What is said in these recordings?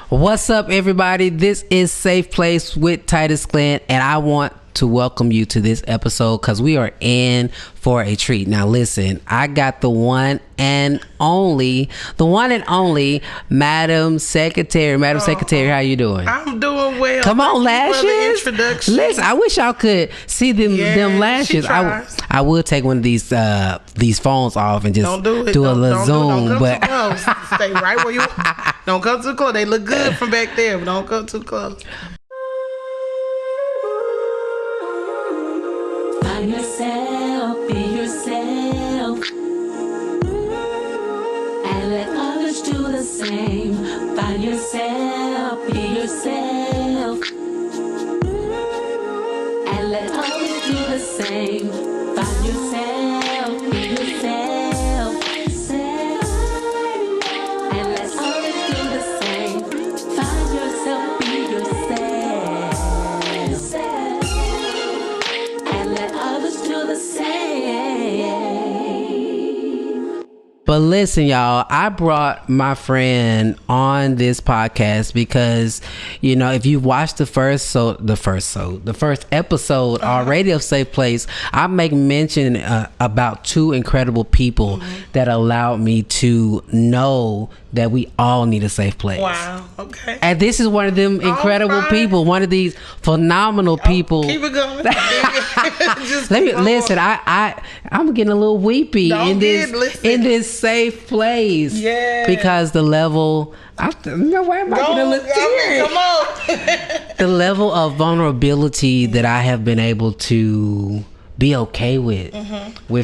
What's up, everybody? This is Safe Place with Titus Glenn, and I want to welcome you to this episode because we are in for a treat. Now, listen, I got the one and only, Madam Secretary. Madam Secretary, how you doing? I'm doing well. Come on, lashes. For the introduction. Listen, I wish y'all could see them lashes. I would take one of these phones off and just do a little zoom, don't but come too close. Stay right where you. Don't come too close. They look good from back there, but don't come too close. Find yourself, be yourself, and let others do the same. Find yourself, be yourself, and let others do the same. Find yourself, be yourself, and let others do the same. Find yourself, be yourself, and let others do the same. But listen, y'all, I brought my friend on this podcast because, you know, if you've watched the first episode already of Safe Place, I make mention about two incredible people that allowed me to know that we all need a safe place. Wow. Okay. And this is one of them incredible people, one of these phenomenal people. Keep it going. Listen. I'm getting a little weepy in this safe place. Yeah. Because the level. Why am I getting a little teary? Come on. The level of vulnerability that I have been able to be okay with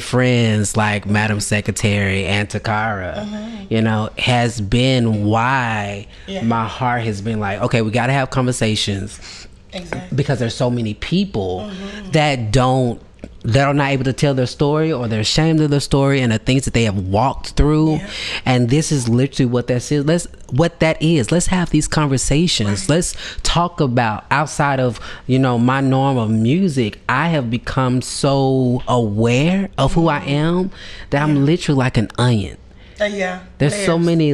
friends like Madam Secretary and Takara, you know, has been why my heart has been like, okay, we got to have conversations. Exactly. Because there's so many people that are not able to tell their story, or they're ashamed of their story and the things that they have walked through. Yeah. And this is literally what that is. Let's have these conversations. Right. Let's talk about, outside of, you know, my norm of music, I have become so aware of who I am that I'm literally like an onion. There's layers. So many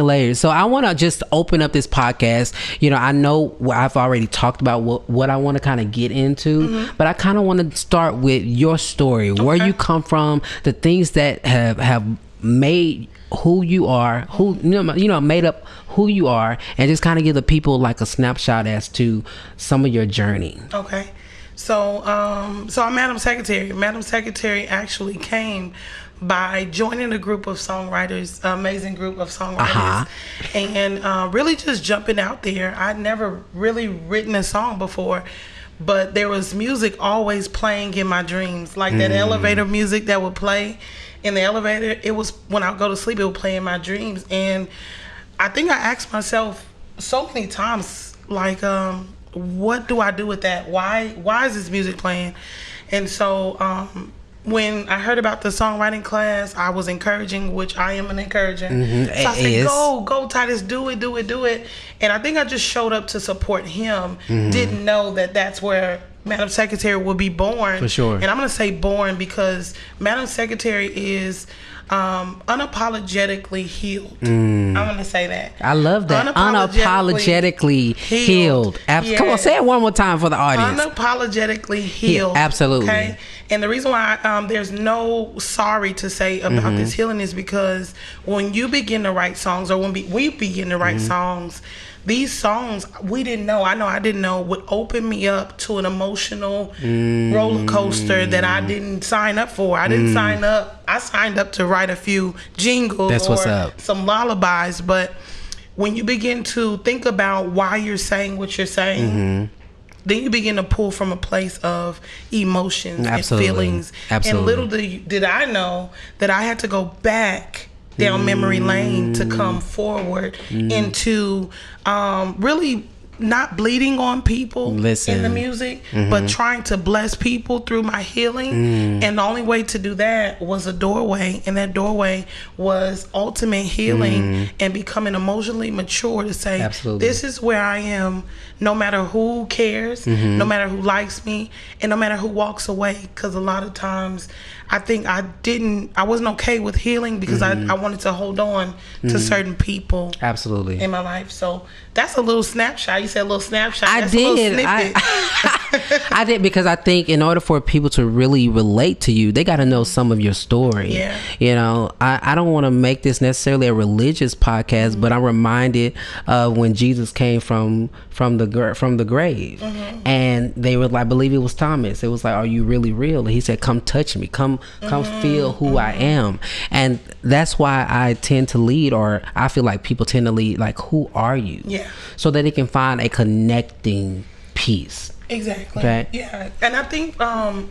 layers. So I want to just open up this podcast. You know, I know I've already talked about what I want to kind of get into, but I kind of want to start with your story, where you come from, the things that have made who you are, made up who you are, and just kind of give the people like a snapshot as to some of your journey. Okay. So I'm Madam Secretary. Madam Secretary actually came by joining a group of songwriters, amazing group of songwriters, and really just jumping out there. I'd never really written a song before, but there was music always playing in my dreams, like that elevator music that would play in the elevator. It was when I would go to sleep, it would play in my dreams. And I think I asked myself so many times, like, what do I do with that? Why is this music playing? And so when I heard about the songwriting class, I was encouraging, which I am an encourager. So I said, go Titus, do it. And I think I just showed up to support him. Didn't know that that's where Madam Secretary would be born. For sure. And I'm going to say born because Madam Secretary is unapologetically healed. I'm going to say that. I love that. Unapologetically healed. Come on, say it one more time for the audience. Unapologetically healed. Absolutely. Okay. And the reason why there's no sorry to say about this healing is because when you begin to write songs, or when we begin to write songs, these songs, I didn't know, would open me up to an emotional roller coaster that I didn't sign up for. I didn't sign up. I signed up to write a few jingles some lullabies. But when you begin to think about why you're saying what you're saying, then you begin to pull from a place of emotions and feelings. And little did I know that I had to go back down memory lane to come forward into really not bleeding on people Listen. in the music, but trying to bless people through my healing. And the only way to do that was a doorway, and that doorway was ultimate healing and becoming emotionally mature to say, Absolutely. this is where I am, no matter who cares, no matter who likes me, and no matter who walks away. Because a lot of times I think I wasn't okay with healing because I wanted to hold on to certain people. Absolutely. In my life. So that's a little snapshot. You said a little snapshot. I That's did. A little snippet. I did, because I think in order for people to really relate to you, they got to know some of your story. Yeah. You know, I don't want to make this necessarily a religious podcast, but I'm reminded of when Jesus came from the grave, and they were like, I believe it was Thomas. It was like, are you really real? And he said, come touch me. Come feel who I am. And that's why I tend to lead, or I feel like people tend to lead, like, who are you? Yeah. So that they can find a connecting piece. Exactly. Okay. Yeah. And I think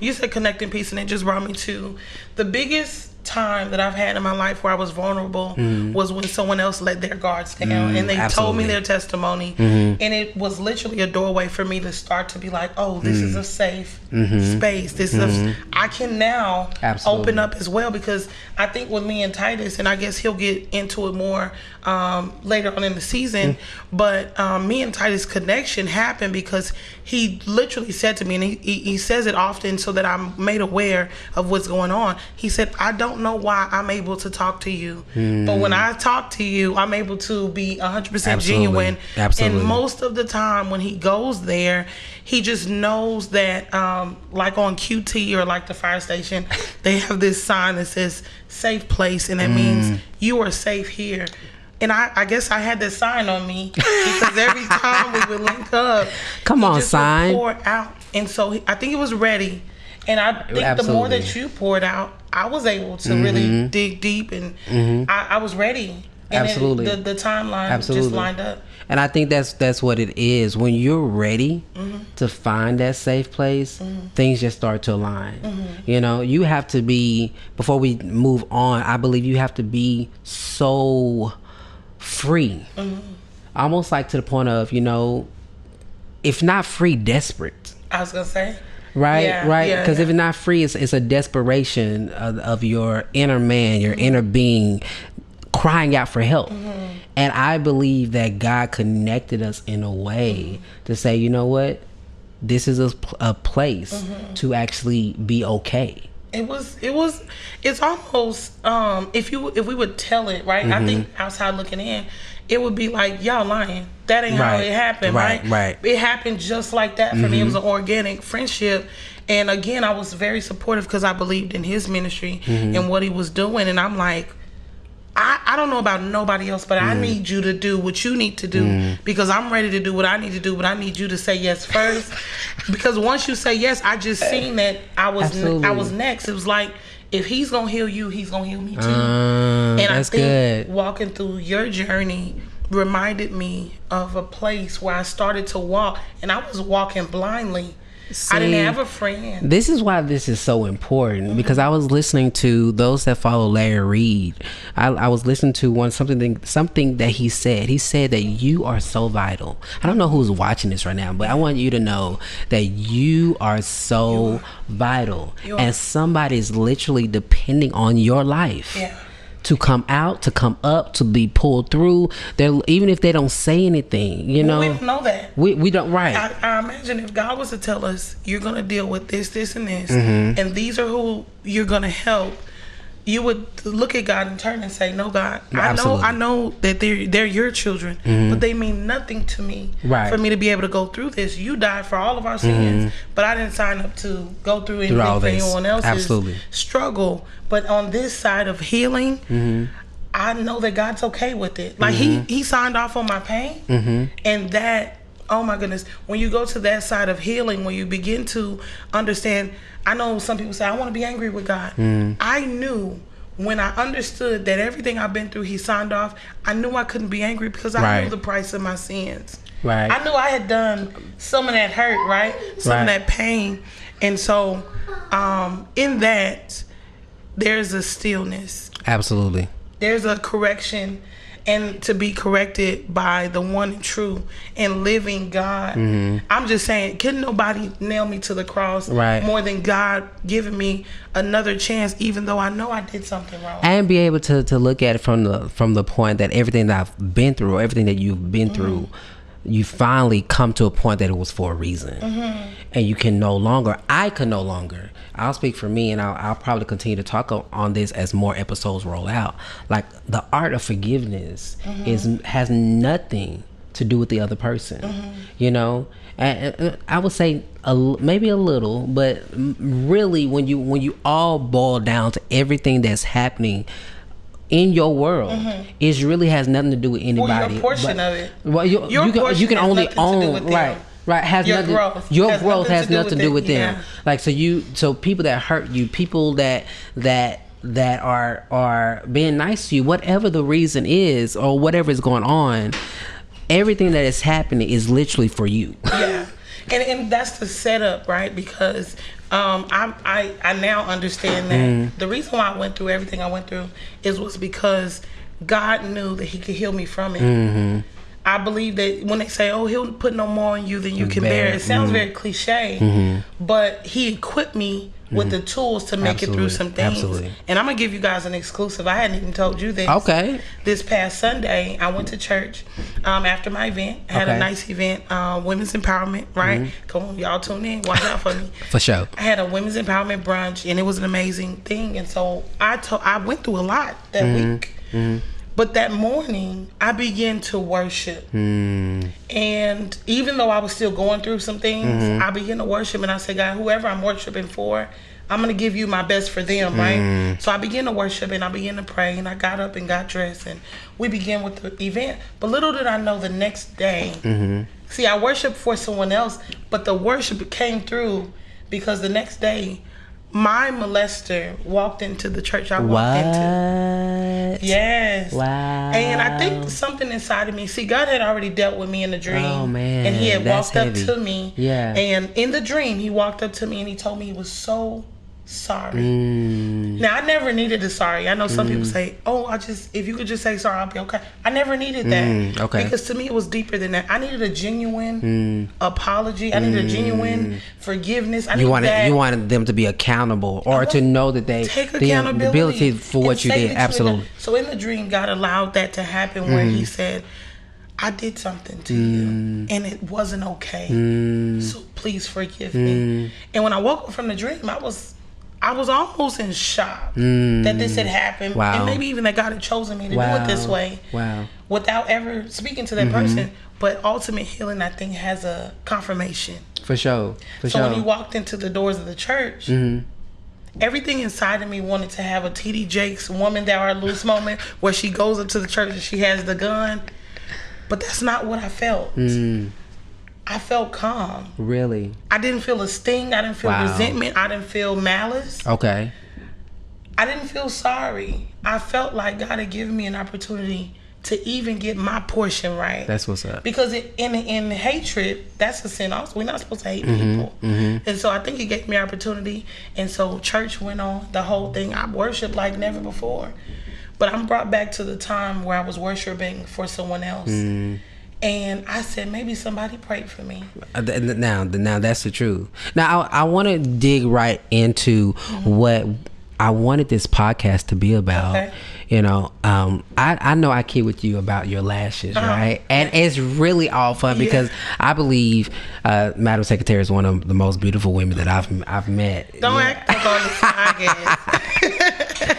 you said connecting piece, and it just brought me to the biggest time that I've had in my life where I was vulnerable was when someone else let their guards down and they told me their testimony, and it was literally a doorway for me to start to be like, oh, this is a safe space. This is I can now open up as well, because I think with me and Titus, and I guess he'll get into it more later on in the season, but me and Titus' connection happened because he literally said to me, and he says it often so that I'm made aware of what's going on. He said, I don't know why I'm able to talk to you, but when I talk to you, I'm able to be 100% genuine. Absolutely. And most of the time when he goes there, he just knows that, like on QT or like the fire station, they have this sign that says safe place, and that means you are safe here. And I guess I had this sign on me because every time we would link up, come on, just sign, would pour out. And so I think it was ready. And I think the more that you poured out, I was able to really dig deep, and I was ready. And the timeline just lined up. And I think that's what it is. When you're ready to find that safe place, things just start to align. You know, you have to be, before we move on, I believe you have to be so free. Almost like to the point of, you know, if not free, desperate. I was going to say. Right, because if it's not free, it's a desperation of your inner man, your inner being crying out for help. And I believe that God connected us in a way to say, you know what, this is a place to actually be okay. It's almost if we would tell it, right, I think outside looking in, it would be like, y'all lying. That ain't how it happened, right? It happened just like that for me. It was an organic friendship. And again, I was very supportive because I believed in his ministry and what he was doing. And I'm like, I don't know about nobody else, but I need you to do what you need to do because I'm ready to do what I need to do, but I need you to say yes first. Because once you say yes, I just seen that I was next. It was like, if he's gonna heal you, he's gonna heal me too. And I think walking through your journey reminded me of a place where I started to walk, and I was walking blindly. See, I didn't have a friend. This is why this is so important, because I was listening to those that follow Larry Reed. I was listening to something that he said. He said that you are so vital. I don't know who's watching this right now, but I want you to know that you are so vital, and somebody's literally depending on your life. Yeah. To come out, to come up, to be pulled through. Even if they don't say anything, you know. We don't know that. We don't, right. I imagine if God was to tell us, you're going to deal with this, and this, and these are who you're going to help, you would look at God and turn and say, no, God, I know that they're your children, but they mean nothing to me for me to be able to go through this. You died for all of our sins, but I didn't sign up to go through anything for anyone else's struggle. But on this side of healing, I know that God's okay with it. Like he signed off on my pain, and that, oh my goodness, when you go to that side of healing, when you begin to understand, I know some people say, I want to be angry with God. I knew when I understood that everything I've been through, he signed off, I knew I couldn't be angry because I knew the price of my sins. Right. I knew I had done some of that hurt, right? Some of that pain. And so in that, there's a stillness. Absolutely. There's a correction. and to be corrected by the one and true and living God. I'm just saying, couldn't nobody nail me to the cross more than God giving me another chance, even though I know I did something wrong. And be able to look at it from the point that everything that I've been through, or everything that you've been through, you finally come to a point that it was for a reason. And you can no longer, I'll speak for me, and I'll probably continue to talk on this as more episodes roll out. Like, the art of forgiveness has nothing to do with the other person, you know. And I would say maybe a little, but really, when you all boil down to everything that's happening in your world, it really has nothing to do with anybody. Well, your portion of it. Well, you can only own right. Your growth has nothing to do with them. Like, so people that hurt you, people that are being nice to you, whatever the reason is or whatever is going on, everything that is happening is literally for you. Yeah. And that's the setup, right? Because I now understand that the reason why I went through everything I went through was because God knew that He could heal me from it. I believe that when they say, "Oh, He'll put no more on you than you can bear," it sounds very cliche, but He equipped me with the tools to make it through some things. And I'm gonna give you guys an exclusive. I hadn't even told you this. Okay. This past Sunday, I went to church after my event. I had a nice event, women's empowerment. Right? Come on, y'all tune in. Watch out for me. For sure. I had a women's empowerment brunch, and it was an amazing thing. And so I went through a lot that week. But that morning, I began to worship. And even though I was still going through some things, I began to worship. And I said, God, whoever I'm worshiping for, I'm going to give you my best for them, right? So I began to worship, and I began to pray. And I got up and got dressed. And we began with the event. But little did I know the next day. See, I worshiped for someone else, but the worship came through because the next day, my molester walked into the church I walked into. Yes. Wow. And I think something inside of me, see, God had already dealt with me in the dream. Oh, man. And He had walked heavy. up to me. Yeah. And in the dream, He walked up to me and He told me He was so sorry. Now, I never needed a sorry. I know some people say, "Oh, if you could just say sorry, I'll be okay." I never needed that. Okay. Because to me, it was deeper than that. I needed a genuine apology. I needed a genuine forgiveness. You wanted them to be accountable, or to know that they take the ability for what you did. Absolutely. So in the dream, God allowed that to happen, where He said, "I did something to you, and it wasn't okay. So please forgive me." And when I woke up from the dream, I was almost in shock that this had happened, and maybe even that God had chosen me to do it this way, without ever speaking to that person. But ultimate healing, I think, has a confirmation. For sure. So when He walked into the doors of the church, everything inside of me wanted to have a T.D. Jakes Woman Thou Art Loose moment, where she goes up to the church and she has the gun. But that's not what I felt. I felt calm. Really? I didn't feel a sting. I didn't feel resentment. I didn't feel malice. Okay. I didn't feel sorry. I felt like God had given me an opportunity to even get my portion right. That's what's up. Because in hatred, that's a sin also. We're not supposed to hate people. And so I think He gave me opportunity. And so church went on, the whole thing. I worshiped like never before. But I'm brought back to the time where I was worshiping for someone else. And I said, maybe somebody prayed for me. Now that's the truth. Now I want to dig right into what I wanted this podcast to be about. Okay. You know, I know I kid with you about your lashes, right? And it's really all fun because I believe Madam Secretary is one of the most beautiful women that I've met. Don't act up on this podcast.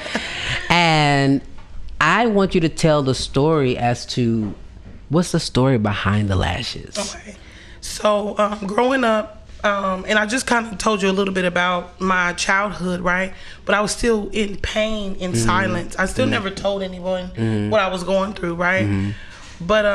And I want you to tell the story as to what's the story behind the lashes. Okay. So growing up, and I just kind of told you a little bit about my childhood, right? But I was still in pain, in silence. I still never told anyone what I was going through, right? But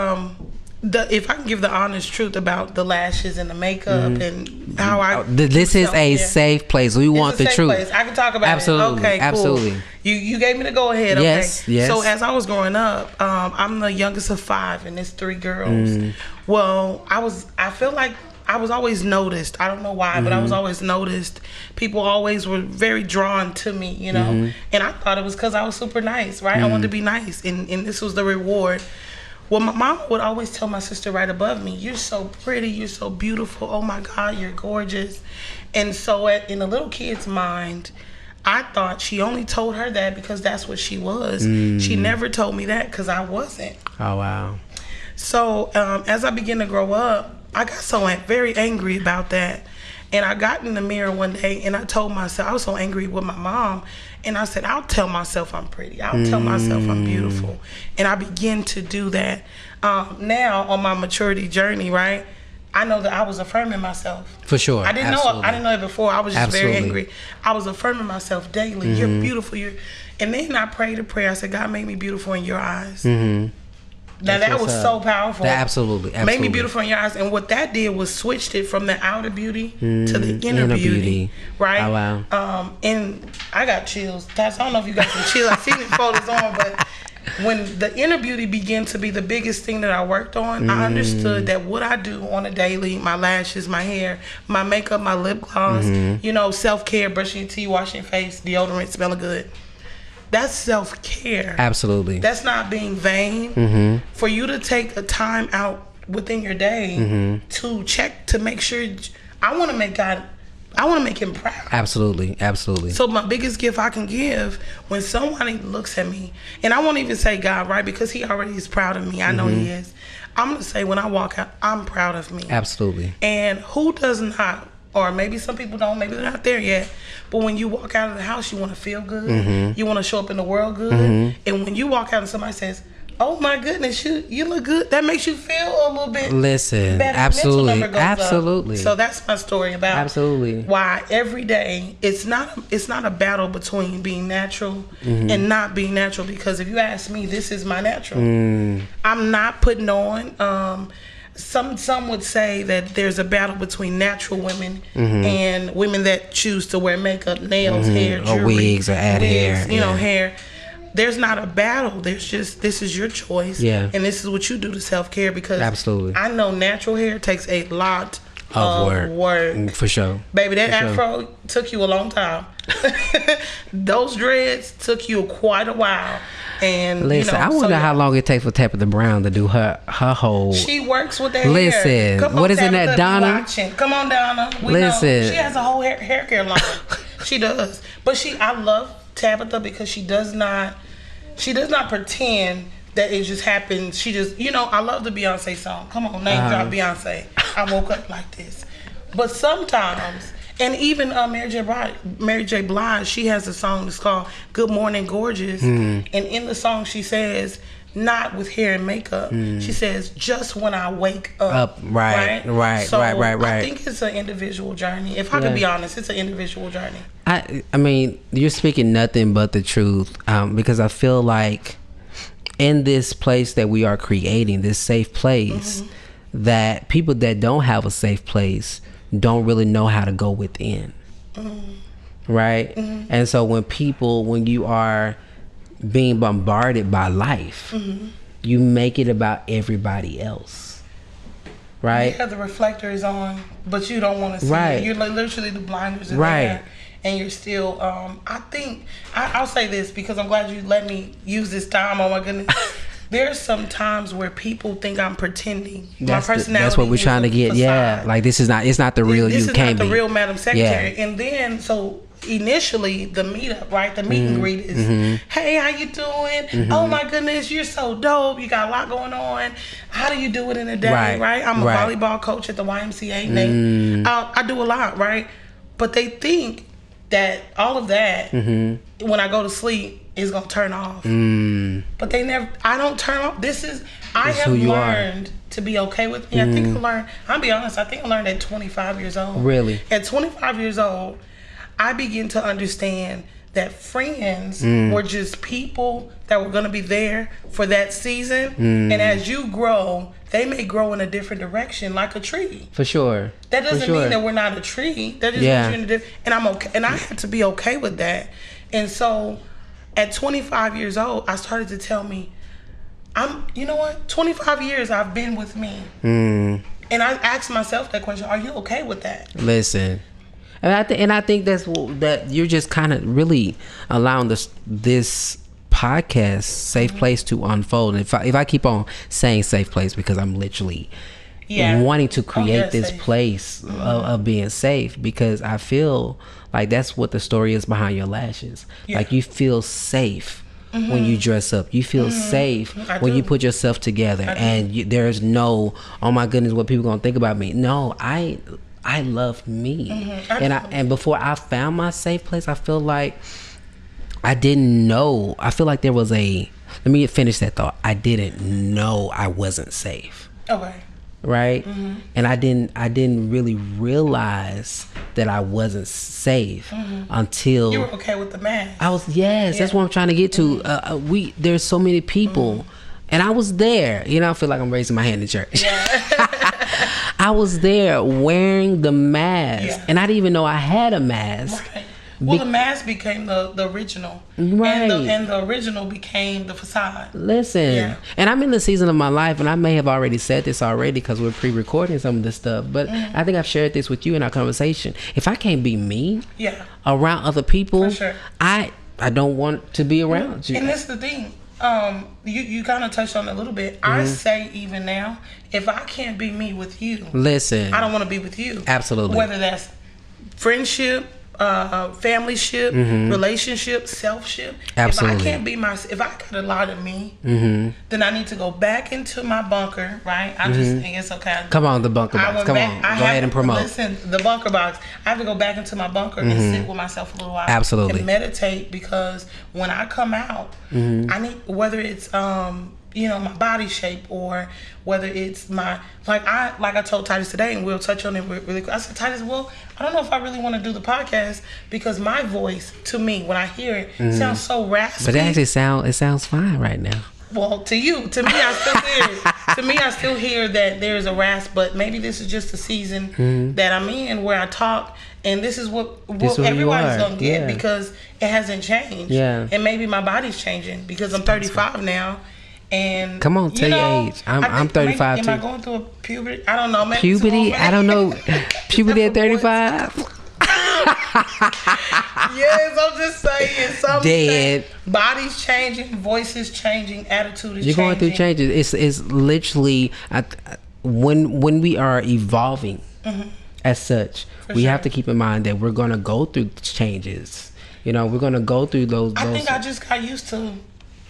if I can give the honest truth about the lashes and the makeup and how I... This is a safe place. We want the truth. Place. I can talk about it. Okay, cool. Absolutely. You gave me the go ahead. Okay. Yes. So as I was growing up, I'm the youngest of 5, and there's 3 girls. Well, I feel like I was always noticed. I don't know why, but I was always noticed. People always were very drawn to me, you know. And I thought it was because I was super nice, right? I wanted to be nice, and this was the reward. Well, my mom would always tell my sister right above me, "You're so pretty, you're so beautiful, oh my God, you're gorgeous." And so in the little kid's mind, I thought she only told her that because that's what she was. She never told me that because I wasn't. Oh, wow. So as I began to grow up, I got so very angry about that. And I got in the mirror one day and I told myself, I was so angry with my mom, and I said, I'll tell myself I'm pretty. I'll tell myself I'm beautiful. And I began to do that. Now on my maturity journey, right, I know that I was affirming myself. For sure. I didn't know it before. I was just very angry. I was affirming myself daily. You're beautiful. And then I prayed a prayer. I said, God, make me beautiful in your eyes. Now that was so powerful. Absolutely. Made me beautiful in your eyes. And what that did was switched it from the outer beauty to the inner beauty. Right? Oh, wow. And I got chills. I don't know if you got some chills. I seen the photos on, but when the inner beauty began to be the biggest thing that I worked on, I understood that what I do on a daily, my lashes, my hair, my makeup, my lip gloss, you know, self-care, brushing your teeth, washing your face, deodorant, smelling good. That's self-care. Absolutely. That's not being vain. For you to take a time out within your day to check, to make sure, I want to make him proud. Absolutely. Absolutely. So my biggest gift I can give when somebody looks at me, and I won't even say God, right? Because he already is proud of me. I know he is. I'm going to say when I walk out, I'm proud of me. Absolutely. And who does not, or maybe some people don't, maybe they're not there yet, but when you walk out of the house, you want to feel good. You want to show up in the world good. And when you walk out and somebody says, oh my goodness, you look good, that makes you feel a little bit better. Absolutely. Absolutely. So that's my story about why every day it's not a battle between being natural and not being natural, because if you ask me, this is my natural. I'm not putting on some would say that there's a battle between natural women and women that choose to wear makeup, nails, hair, jewelry, or wigs, or add hair. You know, hair. There's not a battle. There's just, this is your choice. And this is what you do to self-care, because I know natural hair takes a lot of work. For sure. Baby, that afro took you a long time. Those dreads took you quite a while. And listen, I wonder how long it takes for Tabitha Brown to do her whole. She works with that hair. Come on, what is in that, Donna? Come on, Donna. Listen, she has a whole hair care line. She does, but I love Tabitha because she does not pretend that it just happens. She just, I love the Beyonce song. Come on, name drop Beyonce. I woke up like this. But sometimes. And even Mary J. Blige, she has a song that's called Good Morning Gorgeous. And in the song she says, not with hair and makeup. She says, just when I wake up. Right. I think it's an individual journey. If I could be honest, it's an individual journey. I mean, you're speaking nothing but the truth, because I feel like in this place that we are creating, this safe place, that people that don't have a safe place don't really know how to go within. Right? And so when you are being bombarded by life, you make it about everybody else. Right? You have the reflectors on, but you don't want to see it. You're literally the blinders in there. And you're still, I think, I'll say this because I'm glad you let me use this time. Oh my goodness. There's some times where people think I'm pretending. My personality. That's what we're trying to get. Facade. Yeah, like it's not the real you. This is can't not be the real Madam Secretary. And then so initially the meetup, right? The meet and greet is, hey, how you doing? Oh my goodness, you're so dope. You got a lot going on. How do you do it in a day? Right? I'm a volleyball coach at the YMCA. I do a lot, right? But they think that all of that, when I go to sleep, is gonna turn off. But they never. I don't turn off. I have learned to be okay with me. I think I learned. I'll be honest. I think I learned at 25 years old. Really? At 25 years old, I began to understand that friends were just people that were gonna be there for that season. And as you grow, they may grow in a different direction, like a tree. For sure. That doesn't mean that we're not a tree. That just means you're in a different. And I'm okay. And I had to be okay with that. And so, at 25 years old, I started to tell me, you know what? 25 years I've been with me. And I asked myself that question: are you okay with that? Listen. And I think that you're just kind of really allowing this podcast safe place to unfold. And if I keep on saying safe place, because I'm literally wanting to create this place of being safe, because I feel like that's what the story is behind your lashes. Like, you feel safe when you dress up. You feel safe when you put yourself together, and there's no, oh my goodness, what people gonna think about me. No, I love me. And before I found my safe place, I feel like I didn't know. I feel like there was let me finish that thought. I didn't know I wasn't safe. Okay. Right? And I didn't really realize that I wasn't safe until you were okay with the mask. I was, that's what I'm trying to get to. There's so many people, and I was there. I feel like I'm raising my hand in church. I was there wearing the mask, and I didn't even know I had a mask. Right. Well, the mask became the original, right? And the original became the facade. Listen, and I'm in the season of my life, and I may have already said this already because we're pre-recording some of this stuff, but I think I've shared this with you in our conversation. If I can't be me, around other people, for sure. I don't want to be around you. And that's the thing. You kind of touched on it a little bit. I say even now, if I can't be me with you, listen, I don't want to be with you. Absolutely. Whether that's friendship, familyship, relationship, selfship. Absolutely. If I can't be if I got a lot of me, then I need to go back into my bunker, right? I just think it's okay. Come on, the bunker box. Come on, go ahead and promote. Listen, the bunker box. I have to go back into my bunker and sit with myself a little while. Absolutely. And meditate, because when I come out, I need, whether it's my body shape, or whether it's my, like I told Titus today, and we'll touch on it really quick. I said, Titus, well, I don't know if I really want to do the podcast, because my voice, to me, when I hear it, sounds so raspy. But it actually sounds fine right now. Well, to me, I still hear it. To me, I still hear that there is a rasp, but maybe this is just the season that I'm in, where I talk, and this is what everybody's gonna get, because it hasn't changed. Yeah. And maybe my body's changing, because I'm 35 now. And come on, tell your age. I'm 35 too. Am I going through a puberty? I don't know. Maybe puberty? I don't know. Puberty at 35? Yes, I'm just saying. Something. Dead. Body's changing, voices changing, attitude is changing. You're going through changes. It's literally when we are evolving as such, we have to keep in mind that we're going to go through changes. We're going to go through those. I think I just got used to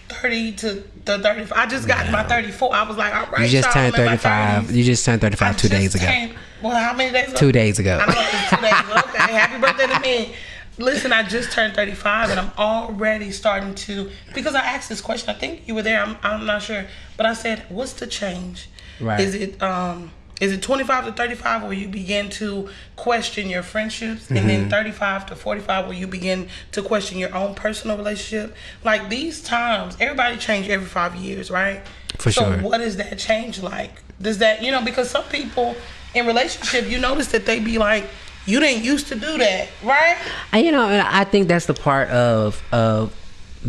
30 to the 35. I just got my 34. I was like, all right, you just turned 35. You just turned 35 2 days ago. Well, how many days ago? 2 days ago. I know it's 2 days ago. Okay, happy birthday to me. Listen, I just turned 35, and I'm already starting to, because I asked this question. I think you were there. I'm not sure, but I said, what's the change? Right. Is it 25 to 35 where you begin to question your friendships, and then 35 to 45 where you begin to question your own personal relationship? Like, these times, everybody change every 5 years, right? For sure. So what is that change like? Does that, because some people in relationship, you notice that they be like, you didn't used to do that, right? And I think that's the part of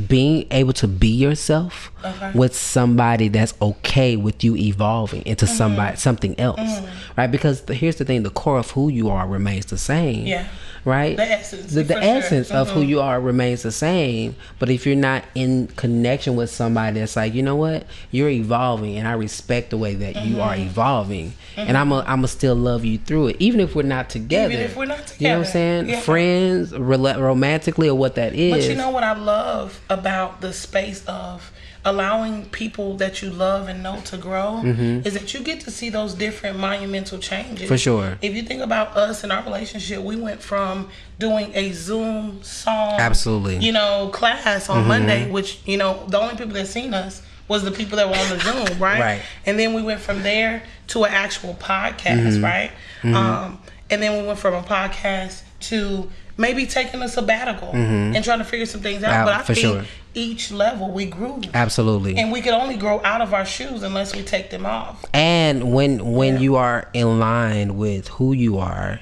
being able to be yourself with somebody that's okay with you evolving into something else, right? Because here's the thing: the core of who you are remains the same. Yeah. Right. The essence. The essence of who you are remains the same. But if you're not in connection with somebody that's like, you know what, you're evolving, and I respect the way that you are evolving, and I'ma still love you through it, even if we're not together. Even if we're not together. You know what I'm saying? Yeah. Friends, romantically, or what that is. But you know what I love about the space of allowing people that you love and know to grow is that you get to see those different monumental changes. For sure. If you think about us and our relationship, we went from doing a Zoom song, class on Monday, which, the only people that seen us was the people that were on the Zoom, right? Right. And then we went from there to an actual podcast, right? And then we went from a podcast to maybe taking a sabbatical and trying to figure some things out. But I think each level we grew. Absolutely. And we could only grow out of our shoes unless we take them off. And when you are in line with who you are,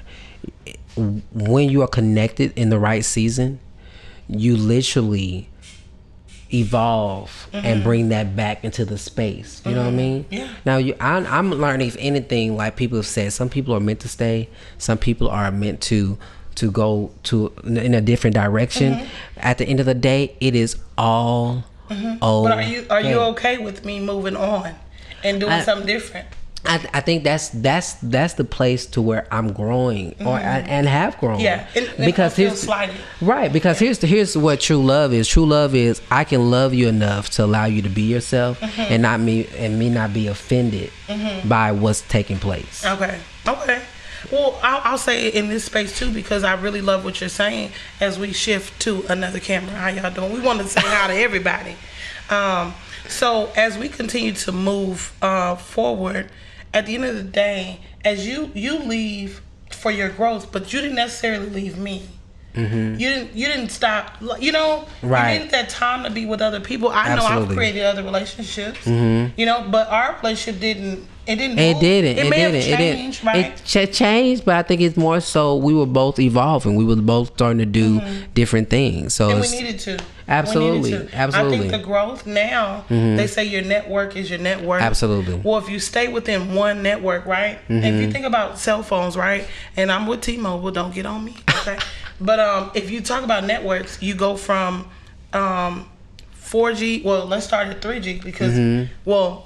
when you are connected in the right season, you literally evolve and bring that back into the space. You know what I mean? Yeah. Now I'm learning, if anything, like people have said, some people are meant to stay, some people are meant to go in a different direction. At the end of the day, it is all okay. But are you okay with me moving on and doing something different? I think that's the place to where I'm growing and have grown. Yeah, because here's what true love is. True love is I can love you enough to allow you to be yourself and me not be offended by what's taking place. Okay. Well, I'll say it in this space too, because I really love what you're saying. As we shift to another camera, how y'all doing? We want to say hi to everybody. So as we continue to move forward, at the end of the day, as you leave for your growth, but you didn't necessarily leave me. You didn't stop. Right. You needed that time to be with other people. I know I've created other relationships. But our relationship didn't. It didn't. It may have changed, right? It changed, but I think it's more so we were both evolving. We were both starting to do different things. So we needed to. Absolutely. I think the growth now, they say your network is your net worth. Absolutely. Well, if you stay within one network, right? If you think about cell phones, right? And I'm with T-Mobile, don't get on me, okay? But if you talk about networks, you go from 4G. Well, let's start at 3G because,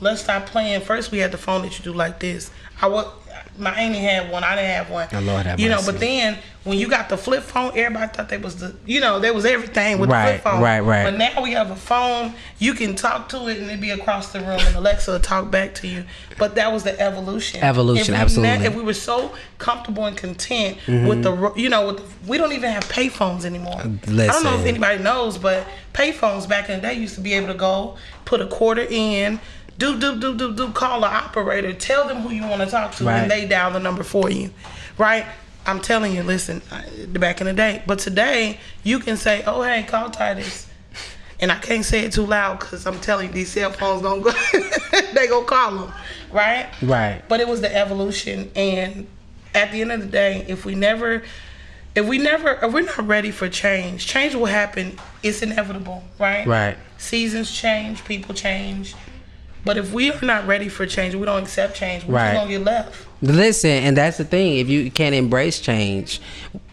let's stop playing. First, we had the phone that you do like this. My auntie had one. I didn't have one. Oh, Lord have mercy. But then when you got the flip phone, everybody thought they was there was everything with the flip phone. Right. But now we have a phone. You can talk to it and it be across the room, and Alexa will talk back to you. But that was the evolution. Absolutely. If we were so comfortable and content with we don't even have payphones anymore. Listen. I don't know if anybody knows, but payphones back in the day used to be able to go put a quarter in. Do, call the operator, tell them who you want to talk to, and they dial the number for you, right? I'm telling you, listen, back in the day. But today, you can say, oh, hey, call Titus. And I can't say it too loud because I'm telling you, these cell phones going to go, they going to call them, right? Right. But it was the evolution. And at the end of the day, if we're not ready for change will happen. It's inevitable, right? Right. Seasons change, people change. But if we are not ready for change, we don't accept change, we're just going to get left. Listen, and that's the thing. If you can't embrace change,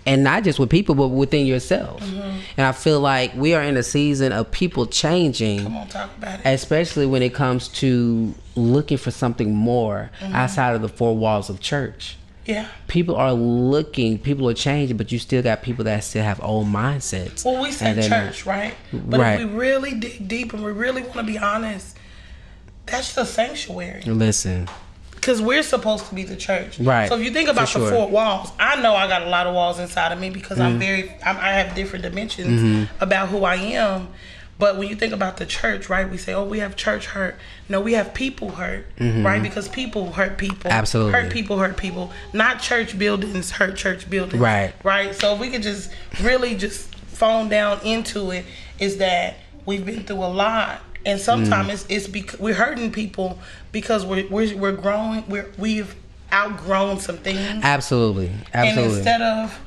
and not just with people, but within yourself. And I feel like we are in a season of people changing. Come on, talk about it. Especially when it comes to looking for something more outside of the four walls of church. Yeah. People are changing, but you still got people that still have old mindsets. Well, we say church, right? But if we really dig deep and we really want to be honest, that's the sanctuary. Listen. Because we're supposed to be the church. Right. So if you think about the four walls, I know I got a lot of walls inside of me because I have different dimensions about who I am. But when you think about the church, right, we say, oh, we have church hurt. No, we have people hurt, right? Because people hurt people. Absolutely. Hurt people. Not church buildings hurt church buildings. Right. Right? So if we could just really just phone down into it, is that we've been through a lot. And sometimes it's because we're hurting people because we're growing. We've outgrown some things. Absolutely. And instead of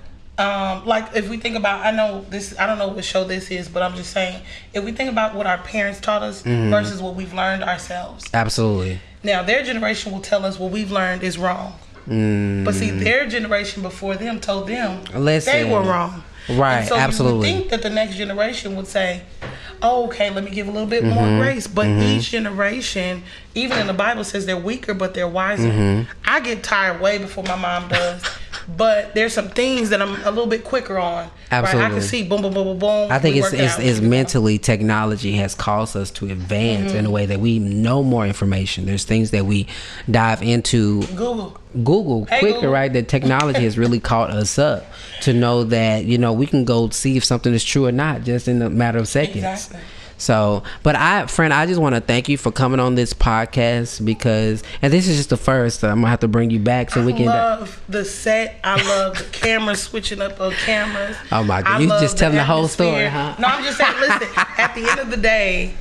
like if we think about, I don't know what show this is, but I'm just saying, if we think about what our parents taught us versus what we've learned ourselves. Absolutely. Now their generation will tell us what we've learned is wrong. But see, their generation before them told them they were wrong. Right. And so absolutely. you would think that the next generation would say, oh, okay, let me give a little bit more grace. But each generation, even in the Bible, says they're weaker, but they're wiser. I get tired way before my mom does. But there's some things that I'm a little bit quicker on. Absolutely. Right? I can see boom, boom, boom, boom, boom. I think it's mentally, technology has caused us to advance in a way that we know more information. There's things that we dive into. Google hey, quicker, Google. right? That technology has really caught us up to know that, we can go see if something is true or not just in a matter of seconds. Exactly. So, but I just want to thank you for coming on this podcast and this is just the first. I'm gonna have to bring you back so we can. I love the set. I love the cameras, switching up on cameras. Oh my God! You just telling the whole story, huh? No, I'm just saying. Listen, at the end of the day,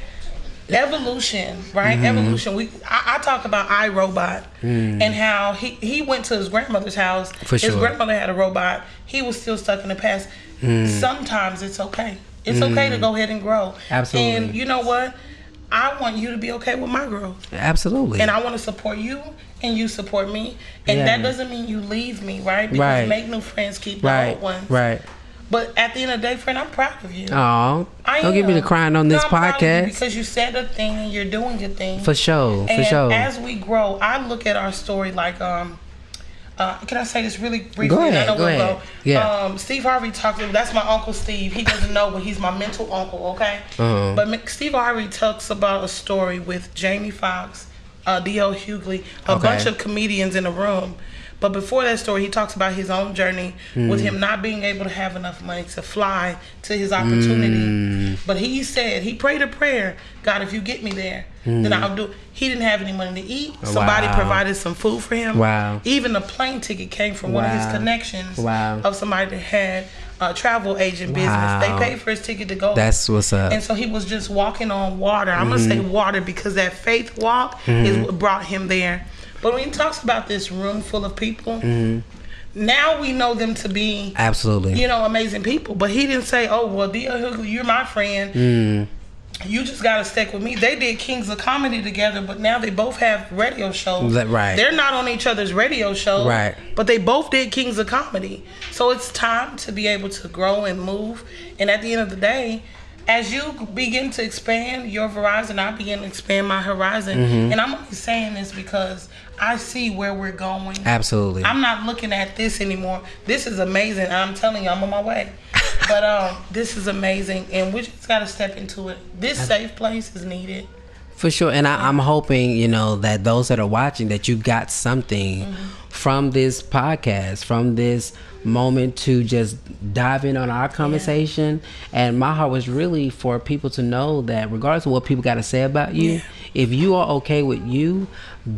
evolution, right? Evolution. I talk about iRobot and how he went to his grandmother's house. For sure. His grandmother had a robot. He was still stuck in the past. Sometimes it's okay. It's okay to go ahead and grow. Absolutely. And you know what? I want you to be okay with my growth. Absolutely. And I want to support you, and you support me. And that doesn't mean you leave me, right? Because make new friends, keep the old ones. Right. But at the end of the day, friend, I'm proud of you. Oh, don't get me to crying on this podcast. Because you said a thing and you're doing a thing. For sure. And as we grow, I look at our story like, can I say this really briefly? Go ahead. I know go ahead. Yeah. Steve Harvey talked to me. That's my Uncle Steve. He doesn't know, but he's my mental uncle, okay? But Steve Harvey talks about a story with Jamie Foxx, D.L. Hughley, a bunch of comedians in a room. But before that story, he talks about his own journey with him not being able to have enough money to fly to his opportunity. But he said, he prayed a prayer, God, if you get me there, then I'll do it. He didn't have any money to eat. Somebody provided some food for him. Even the plane ticket came from one of his connections of somebody that had a travel agent business. They paid for his ticket to go. That's what's up. And so he was just walking on water. I'm going to say water because that faith walk is what brought him there. But when he talks about this room full of people, now we know them to be absolutely, amazing people. But he didn't say, "Oh, well, D.L. Hughley, you're my friend. You just gotta stick with me." They did Kings of Comedy together, but now they both have radio shows. Right. They're not on each other's radio shows. Right. But they both did Kings of Comedy. So it's time to be able to grow and move. And at the end of the day, as you begin to expand your horizon, I begin to expand my horizon. And I'm only saying this because I see where we're going. Absolutely. I'm not looking at this anymore. This is amazing. I'm telling you, I'm on my way. But this is amazing, and we just got to step into it. This safe place is needed. For sure. And I'm hoping, that those that are watching, that you got something from this podcast, from this moment to just dive in on our conversation. And my heart was really for people to know that regardless of what people got to say about you, if you are okay with you,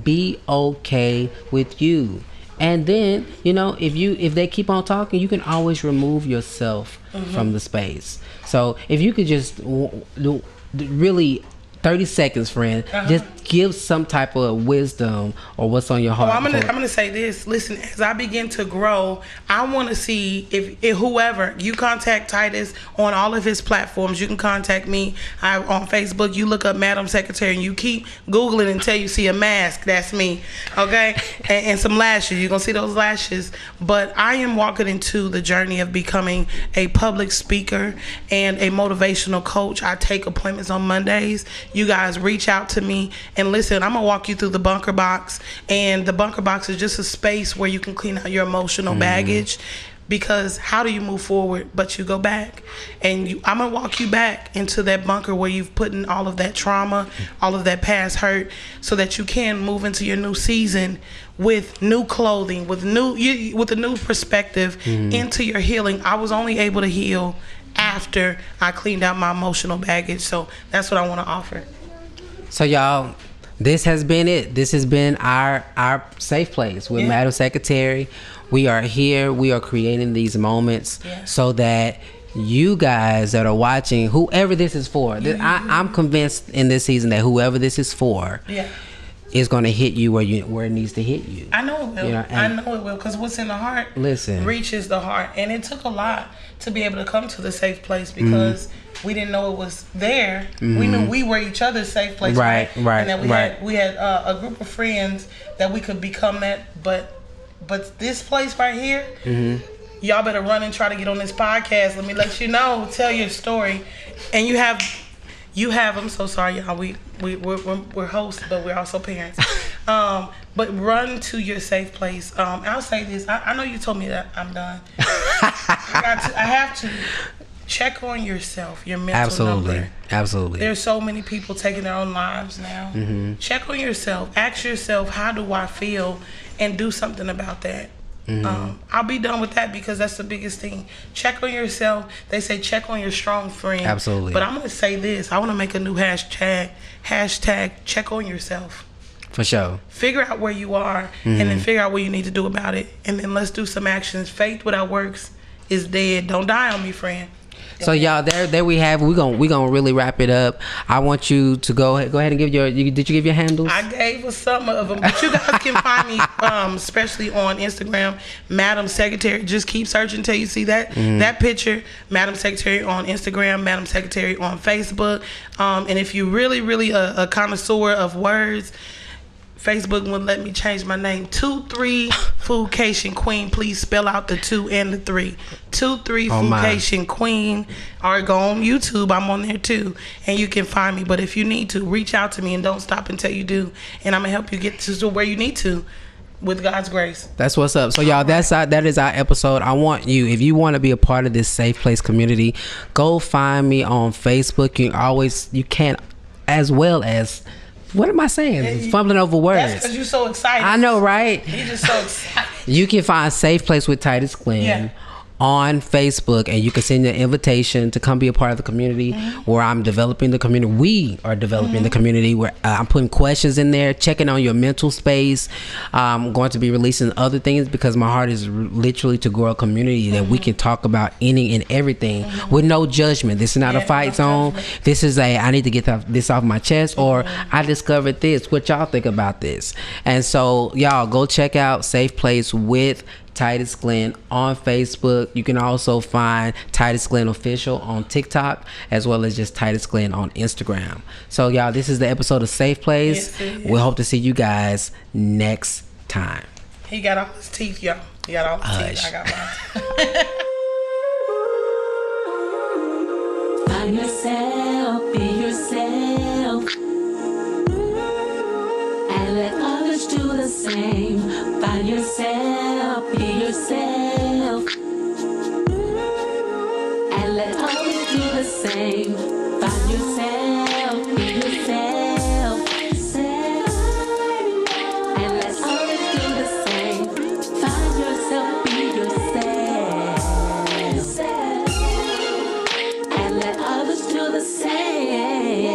be okay with you. And then, if they keep on talking, you can always remove yourself from the space. So if you could just really 30 seconds, friend, just give some type of wisdom or what's on your heart. I'm gonna say this. Listen, as I begin to grow, I want to see if whoever you contact Titus on all of his platforms. You can contact me on Facebook. You look up Madam Secretary and you keep Googling until you see a mask. That's me, okay? and some lashes. You're gonna see those lashes. But I am walking into the journey of becoming a public speaker and a motivational coach. I take appointments on Mondays. You guys reach out to me. And listen, I'm going to walk you through the bunker box. And the bunker box is just a space where you can clean out your emotional baggage. Because how do you move forward but you go back? And I'm going to walk you back into that bunker where you've put in all of that trauma, all of that past hurt, so that you can move into your new season with new clothing, with a new perspective into your healing. I was only able to heal after I cleaned out my emotional baggage. So that's what I want to offer. So y'all, this has been it. This has been our safe place with Madam Secretary. We are here. We are creating these moments so that you guys that are watching, whoever this is for, I'm convinced in this season that whoever this is for is going to hit you where it needs to hit you. I know it will. I know it will, because what's in the heart reaches the heart. And it took a lot to be able to come to the safe place because we didn't know it was there. We knew we were each other's safe place. Right. And that we had a group of friends that we could become that. But this place right here, y'all better run and try to get on this podcast. Let me let you know, tell your story. And you have, I'm so sorry, y'all. We're hosts, but we're also parents. But run to your safe place. I'll say this. I know you told me that I'm done. I have to check on yourself, your mental number. Absolutely. There's so many people taking their own lives now. Check on yourself. Ask yourself, how do I feel? And do something about that. I'll be done with that because that's the biggest thing. Check on yourself. They say check on your strong friend. Absolutely. But I'm going to say this. I want to make a new hashtag check on yourself. For sure. Figure out where you are and then figure out what you need to do about it. And then let's do some actions. Faith without works is dead. Don't die on me, friend. So y'all, there we have. We gonna really wrap it up. I want you to go ahead and give your. Did you give your handles? I gave us some of them, but you guys can find me, especially on Instagram, Madam Secretary. Just keep searching until you see that picture, Madam Secretary on Instagram, Madam Secretary on Facebook. And if you really a connoisseur of words, Facebook wouldn't let me change my name. 23 Foodcation Queen. Please spell out the 2 and the 3. 23 Foodcation Queen. Or go on YouTube. I'm on there too. And you can find me. But if you need to, reach out to me and don't stop until you do. And I'm going to help you get to where you need to. With God's grace. That's what's up. So y'all, that is our episode. I want you, if you want to be a part of this safe place community, go find me on Facebook. You can, as well as, what am I saying? Fumbling over words. That's because you're so excited. I know, right? You're just so excited. You can find Safe Place with Titus Glenn on Facebook, and you can send an invitation to come be a part of the community where I'm developing the community. We are developing the community where I'm putting questions in there, checking on your mental space. I'm going to be releasing other things because my heart is literally to grow a community that we can talk about any and everything with no judgment. This is not a fight zone. This is I need to get this off my chest, or I discovered this. What y'all think about this? And so y'all go check out Safe Place with Titus Glenn on Facebook. You can also find Titus Glenn Official on TikTok, as well as just Titus Glenn on Instagram. So y'all, this is the episode of Safe Place. Yes. We hope to see you guys next time. He got all his teeth, y'all. He got all his teeth. I got mine. Find yourself, be yourself, and let others do the same. Find yourself, be yourself, and let others do the same. Find yourself, be yourself, and let others do the same. Find yourself, be yourself, and let others do the same.